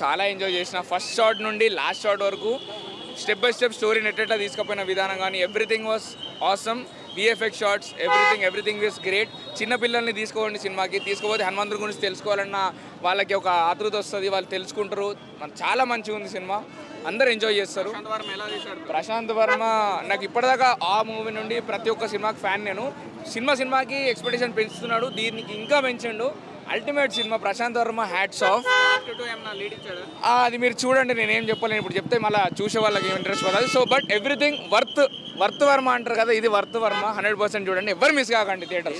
చాలా ఎంజాయ్ చేసిన first shot నుండి లాస్ట్ షాట్ వరకు స్టెప్ బై స్టెప్ స్టోరీని ఎట్లా తీసుకుపోయిన విధానం కానీ everything was awesome. VFX shots everything is great. చిన్నపిల్లల్ని తీసుకోండి సినిమాకి, తీసుకుపోతే హనుమంతుడి గురించి తెలుసుకోవాలన్న వాళ్ళకి ఒక ఆతృత వస్తుంది, వాళ్ళు తెలుసుకుంటారు. చాలా మంచిగా ఉంది సినిమా, అందరూ ఎంజాయ్ చేస్తారు. ప్రశాంత్ వర్మ నాకు ఇప్పటిదాకా ఆ మూవీ నుండి ప్రతి ఒక్క సినిమాకి ఫ్యాన్. నేను సినిమాకి ఎక్స్పెక్టేషన్ పెంచుతున్నాడు, దీనికి ఇంకా పెంచండు. Ultimate cinema. Prashanth Varma hats off. అది మీరు చూడండి, నేనేం చెప్పలేను, ఇప్పుడు చెప్తే మళ్ళీ చూసే వాళ్ళకి ఇంట్రెస్ట్ పడాలి. So but everything worth Varma అంటారు కదా, ఇది వర్త్ వర్మ. 100% చూడండి, ఎవరు మిస్ కాకండి థియేటర్.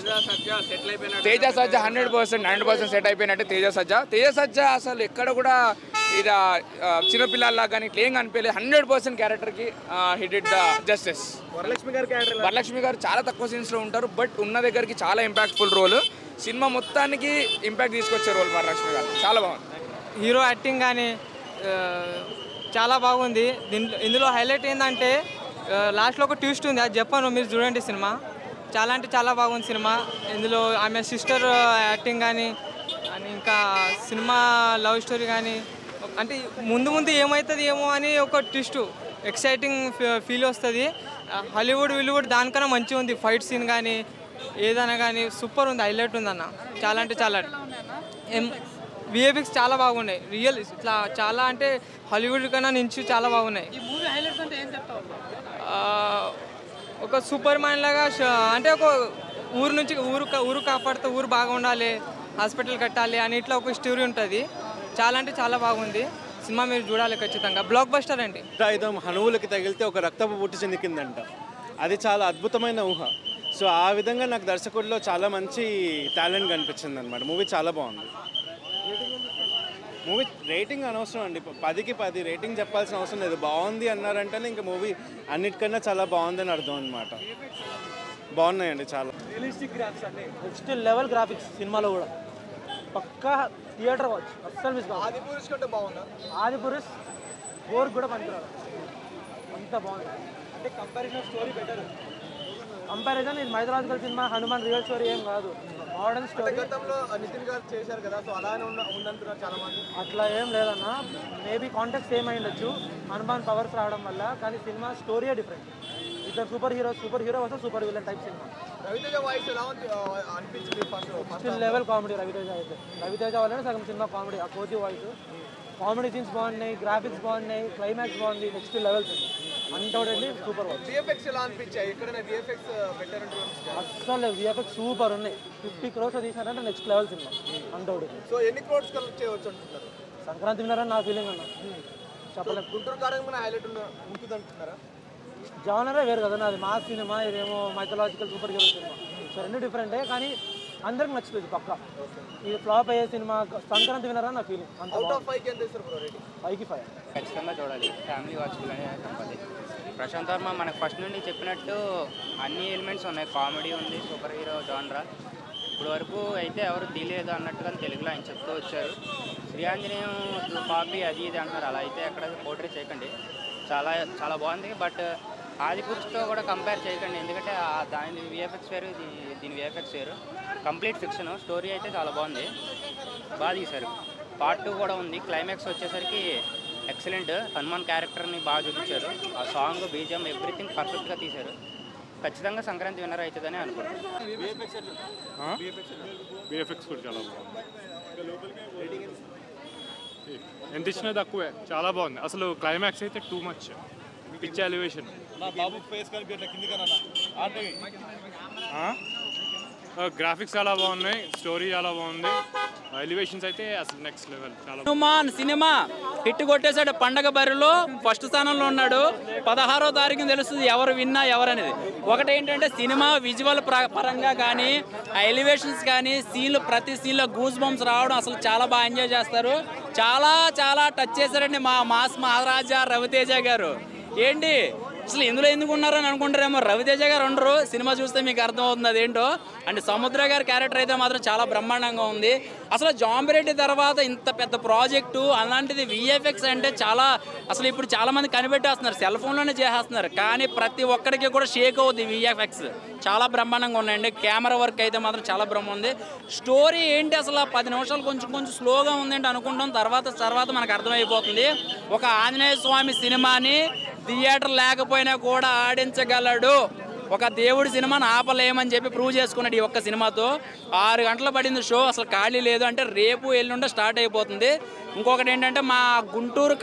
తేజ సజ్జ 100% సెట్ అయిపోయినట్టే. తేజ సజ్జ అసలు ఎక్కడ కూడా ఇది చిన్నపిల్లల్లా కానీ ఇట్లా ఏం కనిపించలేదు. 100% క్యారెక్టర్కి hit it the justice. Varalakshmi గారు చాలా తక్కువ సీన్స్లో ఉంటారు, బట్ ఉన్న దగ్గరికి చాలా ఇంపాక్ట్ఫుల్ రోల్. సినిమా మొత్తానికి ఇంపాక్ట్ తీసుకొచ్చే రోల్ వరలక్ష్మి గారు, చాలా బాగుంది. హీరో యాక్టింగ్ కానీ చాలా బాగుంది. ఇందులో హైలైట్ ఏంటంటే లాస్ట్లో ఒక ట్విస్ట్ ఉంది, అది చెప్పాను, మీరు చూడండి. సినిమా చాలా అంటే చాలా బాగుంది సినిమా. ఇందులో ఆమె సిస్టర్ యాక్టింగ్ కానీ ఇంకా సినిమా లవ్ స్టోరీ కానీ అంటే ముందు ఏమవుతుంది ఏమో అని ఒక ట్విస్ట్, ఎక్సైటింగ్ ఫీల్ వస్తుంది. హాలీవుడ్ దానికన్నా మంచిగా ఉంది. ఫైట్ సీన్ కానీ ఏదైనా కానీ సూపర్ ఉంది, హైలైట్ ఉంది అన్న. చాలా అంటే చాలా విఎఫ్ఎక్స్ చాలా బాగున్నాయి. రియల్ ఇట్లా చాలా అంటే హాలీవుడ్ కన్నా నుంచి చాలా బాగున్నాయి. ఒక సూపర్ మ్యాన్ లాగా అంటే ఒక ఊరు నుంచి ఊరు కాపాడితే ఊరు బాగా ఉండాలి, హాస్పిటల్ కట్టాలి అని ఇట్లా ఒక స్టోరీ ఉంటుంది. చాలా అంటే చాలా బాగుంది సినిమా, మీరు చూడాలి ఖచ్చితంగా. బ్లాక్ బస్టర్ అండి. ఆయుధం హనువులకి తగిలితే ఒక రక్తపు పుట్టి చెందికిందంట, అది చాలా అద్భుతమైన ఊహ. సో ఆ విధంగా నాకు దర్శకుడిలో చాలా మంచి టాలెంట్ కనిపించింది అనమాట. మూవీ చాలా బాగుంది. మూవీ రేటింగ్ అనవసరం అండి, 10కి 10 రేటింగ్ చెప్పాల్సిన అవసరం లేదు. బాగుంది అన్నారంటేనే ఇంకా మూవీ అన్నిటికన్నా చాలా బాగుందని అర్థం అనమాట. బాగున్నాయండి చాలా. రియలిస్టిక్ గ్రాఫిక్స్ అండి, నెక్స్ట్ లెవెల్ గ్రాఫిక్స్ సినిమాలో కూడా పక్కా థియేటర్ వాచ్, అస్సలు మిస్ కాదు. ఆదిపురుష్ కంటే బాగుందా? ఆదిపురుష్ బోర్ కూడా పనికిరాదు, అంత బాగుంది. అంటే కంపారిజన్ స్టోరీ బెటర్. కంపారిజన్ ఇది mythological cinema, Hanuman real story ఏం కాదు, మోడర్న్ స్టోరీ. గతంలో నితిన్ గారు చేశారు కదా, సో అలానే ఉందంటున్నారు చాలా మంది. అట్లా ఏం లేదన్న, మేబీ కాంటెక్స్ట్ ఏమై ఉండొచ్చు హనుమాన్ పవర్స్ రావడం వల్ల, కానీ సినిమా స్టోరీయే డిఫరెంట్. ఇద్దరు సూపర్ హీరో వస్తే super villain type cinema. Raviteja voice ఎలా అనిపించింది? ఫస్ట్ లెవెల్ కామెడీ రవితేజ అయితే. రవితేజ వల్లనే సగం సినిమా కామెడీ. ఆ కోతి వాయిస్, కామెడీ సీన్స్ బాగున్నాయి, గ్రాఫిక్స్ బాగున్నాయి, క్లైమాక్స్ బాగుంది, నెక్స్ట్ లెవెల్ సినిమా. అంతోడండి సూపర్ వాచ్. విఎఫ్ఎక్స్ ఎలా అనిపించాయి? ఎక్కడైనా విఎఫ్ఎక్స్ బెటర్ అస్సలు విఎఫ్ఎక్స్ సూపర్ ఉన్నాయి. 50 crores తీసినారంటే నెక్స్ట్ లెవెల్ సినిమా అంతోడు. సో ఎన్ని క్రోడ్స్ కలెక్ట్ చేయవచ్చు అంటున్నారు? సంక్రాంతి విన్నారని నా ఫీలింగ్ అన్న. చెప్పలేదు. గుంటూరు కారం హైలైట్ ఉంటుంది అంటున్నారా? జానరే వేరు కదా, అది మాస్ సినిమా, ఇదేమో mythological super hero cinema. So రెండు డిఫరెంటే, కానీ అందరికి నచ్చుతుంది పక్కా. ఇది ఫ్లాప్ అయ్యే సినిమా సంక్రాంతి విన్నారని నా ఫీలింగ్. అంత 5కి 5 ఖచ్చితంగా చూడాలి, ఫ్యామిలీ వాచబుల్ అనే కంపల్సరీ. ప్రశాంత్ వర్మ మనకు ఫస్ట్ నుండి చెప్పినట్టు అన్ని ఎలిమెంట్స్ ఉన్నాయి. కామెడీ ఉంది, సూపర్ హీరో జానరా. ఇప్పుడు వరకు అయితే ఎవరు తీయలేదు అన్నట్టుగా తెలుగులో ఆయన చెప్తూ వచ్చారు. శ్రీ ఆంజనేయం కాపీ అది ఇది అంటున్నారు, అలా అయితే ఎక్కడ పోర్ట్రేట్ చేయకండి. చాలా చాలా బాగుంది, బట్ ఆదిపురుషుతో కూడా కంపేర్ చేయకండి, ఎందుకంటే దాని విఎఫ్ఎక్స్ వేరు, దీని విఎఫ్ఎక్స్ వేరు. Complete fiction. స్టోరీ అయితే చాలా బాగుంది, బాగా తీశారు. పార్ట్ 2 కూడా ఉంది. క్లైమాక్స్ వచ్చేసరికి ఎక్సలెంట్. హనుమాన్ క్యారెక్టర్ని బాగా చూపించారు. ఆ సాంగ్, బీజిఎం, ఎవ్రీథింగ్ పర్ఫెక్ట్గా తీశారు. ఖచ్చితంగా సంక్రాంతి విన్నర్ అవుతుందని అనుకుంటున్నాను. విఎఫ్ఎక్స్ కూడా చాలా బాగుంది, ఎంత ఇచ్చినా తక్కువే, చాలా బాగుంది. అసలు క్లైమాక్స్ అయితే too much, pitch elevation. Graphics చాలా బాగున్నాయి, స్టోరీ చాలా బాగుంది, ఎలివేషన్స్ అయితే అసలు నెక్స్ట్ లెవెల్. చాలా హనుమాన్ సినిమా హిట్ కొట్టేశాడు. పండగ బరిలో ఫస్ట్ స్థానంలో ఉన్నాడు. 16వ తారీఖున తెలుస్తుంది ఎవరు విన్నా ఎవరనేది. ఒకటి ఏంటంటే సినిమా విజువల్ పరంగా కానీ, ఆ ఎలివేషన్స్ కానీ, సీన్లు, ప్రతి సీన్లో గూస్ బంప్స్ రావడం అసలు చాలా బాగా ఎంజాయ్ చేస్తారు. చాలా చాలా టచ్ చేశారండి మా మాస్ మహారాజా రవితేజ గారు. ఏంటి అసలు ఇందులో ఎందుకు ఉన్నారని అనుకుంటారేమో. రవితేజ గారు ఉండరు, సినిమా చూస్తే మీకు అర్థమవుతుంది అదేంటో. అండ్ సముద్ర గారి క్యారెక్టర్ అయితే మాత్రం చాలా బ్రహ్మాండంగా ఉంది. అసలు జాంబిరెడ్డి తర్వాత ఇంత పెద్ద ప్రాజెక్టు అలాంటిది విఎఫ్ఎక్స్ అంటే చాలా అసలు ఇప్పుడు చాలామంది కనిపెట్టేస్తున్నారు, సెల్ ఫోన్లోనే చేసేస్తున్నారు. కానీ ప్రతి ఒక్కరికి కూడా షేక్ అవుతుంది విఎఫ్ఎక్స్. చాలా బ్రహ్మాండంగా ఉన్నాయండి. కెమెరా వర్క్ అయితే మాత్రం చాలా బ్రహ్మ ఉంది. స్టోరీ ఏంటి అసలు 10 నిమిషాలు కొంచెం స్లోగా ఉందంటే అనుకుంటాం, తర్వాత మనకు అర్థమైపోతుంది. ఒక ఆంజనేయ స్వామి సినిమాని థియేటర్ లేకపోయినా కూడా ఆడించగలడు, ఒక దేవుడి సినిమాని ఆపలేమని చెప్పి ప్రూవ్ చేసుకున్నాడు ఈ ఒక్క సినిమాతో. 6 గంటలు పడింది షో, అసలు ఖాళీ లేదు. అంటే రేపు ఎల్లుండే స్టార్ట్ అయిపోతుంది. ఇంకొకటి ఏంటంటే మా గుంటూరు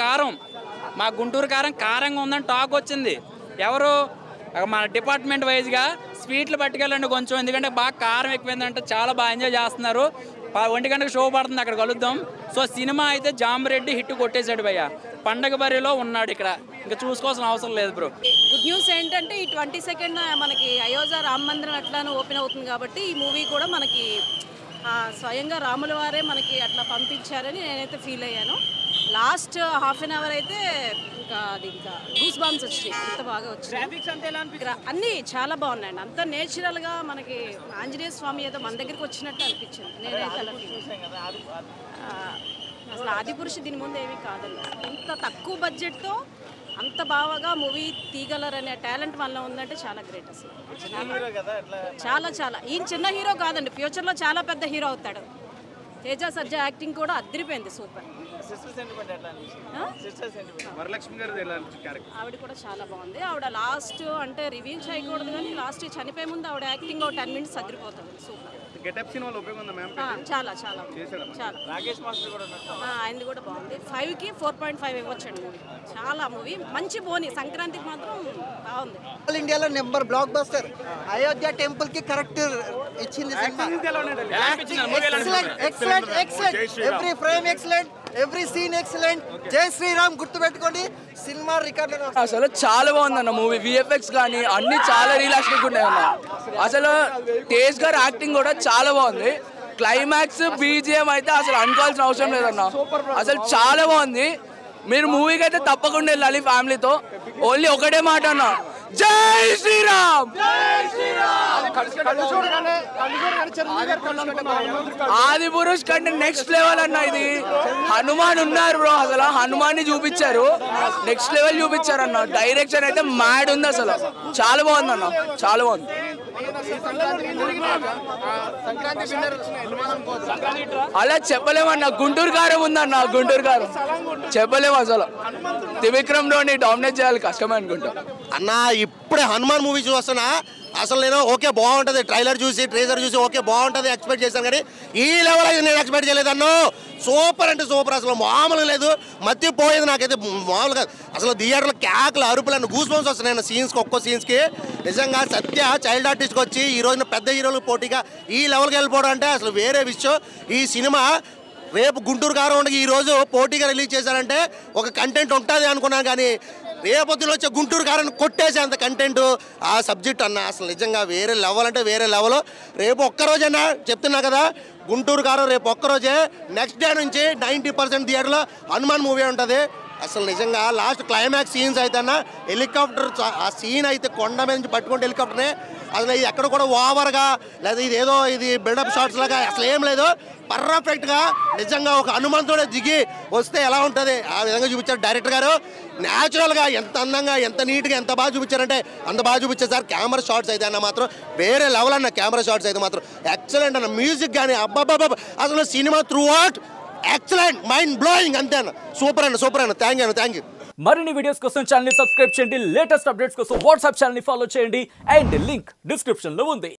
కారం కారంగా ఉందని టాక్ వచ్చింది. ఎవరు మన డిపార్ట్మెంట్ వైజ్గా స్వీట్లు పట్టుకెళ్ళండి కొంచెం, ఎందుకంటే బాగా కారం ఎక్కువైందంటే చాలా బాగా ఎంజాయ్ చేస్తున్నారు. 1 గంటకు షో పడుతుంది, అక్కడ కలుద్దాం. సో సినిమా అయితే జాంబిరెడ్డి హిట్ కొట్టేశాడు భయ్య. పండగ బరిలో ఉన్నాడు ఇక్కడ, ఇంకా చూసుకోవాల్సిన అవసరం లేదు బ్రో. గుడ్ న్యూస్ ఏంటంటే ఈ 22nd మనకి అయోధ్య రామ మందిరం ఎట్లానో ఓపెన్ అవుతుంది కాబట్టి ఈ మూవీ కూడా మనకి స్వయంగా రాముల వారే మనకి అట్లా పంపించారని నేనైతే ఫీల్ అయ్యాను. లాస్ట్ హాఫ్ అన్ అవర్ అయితే ఇంకా గూస్ బాంబ్స్ వచ్చాయి, అంత బాగా వచ్చాయి. అన్నీ చాలా బాగున్నాయండి. అంత నేచురల్గా మనకి ఆంజనేయ స్వామి ఏదో మన దగ్గరికి వచ్చినట్టు అనిపించింది. నేనైతే అలా అసలు ఆదిపురుష దీని ముందు ఏమీ కాదండి. ఇంత తక్కువ బడ్జెట్తో అంత బాగా మూవీ తీయగలరనే టాలెంట్ వల్ల ఉందంటే చాలా గ్రేట్. అసలు చాలా ఈయన చిన్న హీరో కాదండి, ఫ్యూచర్లో చాలా పెద్ద హీరో అవుతాడు. తేజ సజ్జా యాక్టింగ్ కూడా అదిరిపోయింది, సూపర్. ఆవిడ కూడా చాలా బాగుంది. ఆవిడ లాస్ట్ అంటే రివీల్ చేయకూడదు కానీ లాస్ట్ చనిపోయే ముందు ఆవిడ యాక్టింగ్ 10 minutes అదిరిపోతుంది, సూపర్. చాలా ఆయనది కూడా బాగుంది. 5కి 4.5 ఇవ్వచ్చండి మూవీ. చాలా మూవీ మంచి బోని, సంక్రాంతికి మాత్రం బాగుంది. ఆల్ ఇండియాలో number blockbuster. Ayodhya temple కి కరెక్ట్ ఇచ్చింది. Excellent, every frame excellent, every scene excellent. జై శ్రీరామ్ గుర్తుపెట్టుకోండి, సినిమా రికార్డు. అసలు చాలా బాగుందన్న మూవీ. విఎఫ్ఎక్స్ కానీ అన్ని చాలా రియలిస్టిక్ ఉన్నాయన్న. అసలు తేజ్ గారు యాక్టింగ్ కూడా చాలా బాగుంది. క్లైమాక్స్ బీజిఎం అయితే అసలు అనుకోవాల్సిన అవసరం లేదన్న, అసలు చాలా బాగుంది. మీరు మూవీకి అయితే తప్పకుండా వెళ్ళాలి ఫ్యామిలీతో. ఓన్లీ ఒకటే మాట అన్న, జై శ్రీరామ్. ఆది పురుష్ కంటే నెక్స్ట్ లెవెల్ అన్న. ఇది హనుమాన్ ఉన్నారు బ్రో, అసలు హనుమాన్ ని చూపించారు, నెక్స్ట్ లెవెల్ చూపించారు అన్న. డైరెక్షన్ అయితే మ్యాడ్ ఉంది, అసలు చాలా బాగుంది అన్న, చాలా బాగుంది. అలా చెప్పలేమన్న, గుంటూరు కారం ఉందన్న, గుంటూరు కారం చెప్పలేము అసలు. త్రివిక్రమ్ లోని డామినేట్ చేయాలి కష్టమే అనుకుంటా అన్న. ఇప్పుడే హనుమాన్ మూవీ చూస్తున్నా, అసలు నేను ఓకే బాగుంటుంది, ట్రైలర్ చూసి ట్రేజర్ చూసి ఓకే బాగుంటుంది ఎక్స్పెక్ట్ చేశాను. కానీ ఈ లెవెల్ అయితే నేను ఎక్స్పెక్ట్ చేయలేదన్ను. సూపర్ అంటే సూపర్, అసలు మామూలుగా లేదు, మర్చిపోయేది నాకైతే మామూలుగా. అసలు థియేటర్లో కేకలు అరుపులు గూస్ బంప్స్ వస్తున్నాయి సీన్స్కి, ఒక్కో సీన్స్కి. నిజంగా సత్య చైల్డ్ ఆర్టిస్ట్కి వచ్చి ఈ రోజున పెద్ద హీరోలకు పోటీగా ఈ లెవెల్కి వెళ్ళిపోవడం అంటే అసలు వేరే విషయం. ఈ సినిమా రేపు గుంటూరు కారం ఉండగా ఈరోజు పోటీగా రిలీజ్ చేశారంటే ఒక కంటెంట్ ఉంటుంది అనుకున్నాను. కానీ రేపొద్దున వచ్చే గుంటూరు కారాన్ని కొట్టేసే అంత కంటెంట్ ఆ సబ్జెక్ట్ అన్న. అసలు నిజంగా వేరే లెవెల్ అంటే వేరే లెవెల్. రేపు ఒక్కరోజన్నా చెప్తున్నా కదా, గుంటూరు కారం రేపు ఒక్కరోజే. నెక్స్ట్ డే నుంచి 90% థియేటర్లో హనుమాన్ మూవీ ఉంటుంది. అసలు నిజంగా లాస్ట్ క్లైమాక్స్ సీన్స్ అయితే అన్న, హెలికాప్టర్ ఆ సీన్ అయితే కొండ మీద నుంచి పట్టుకుంటే హెలికాప్టర్నే. అసలు ఇది ఎక్కడ కూడా ఓవర్గా లేదా ఇదేదో ఇది బిల్డప్ షాట్స్ లాగా అసలు ఏం లేదు. పర్ఫెక్ట్గా నిజంగా ఒక హనుమంతుడే దిగి వస్తే ఎలా ఉంటుంది ఆ విధంగా చూపించారు డైరెక్టర్ గారు. న్యాచురల్గా ఎంత అందంగా ఎంత నీట్గా ఎంత బాగా చూపించారంటే అంత బాగా చూపించారు సార్. కెమెరా షాట్స్ అయితే అన్న మాత్రం వేరే లెవెల్ అన్న. కెమెరా షాట్స్ అయితే మాత్రం ఎక్సలెంట్ అన్న. మ్యూజిక్ కానీ అబ్బాబ్బాబ్బా, అసలు cinema through out excellent, mind blowing అంతే అన్న. సూపర్ అన్న, సూపర్ అన్న. Thank you. మరిన్ని వీడియోస్ కోసం ఛానల్ ని సబ్స్క్రైబ్ చేయండి. లేటెస్ట్ అప్డేట్స్ కోసం వాట్సాప్ ఛానల్ ని ఫాలో చేయండి. అండ్ లింక్ డిస్క్రిప్షన్ లో ఉంది.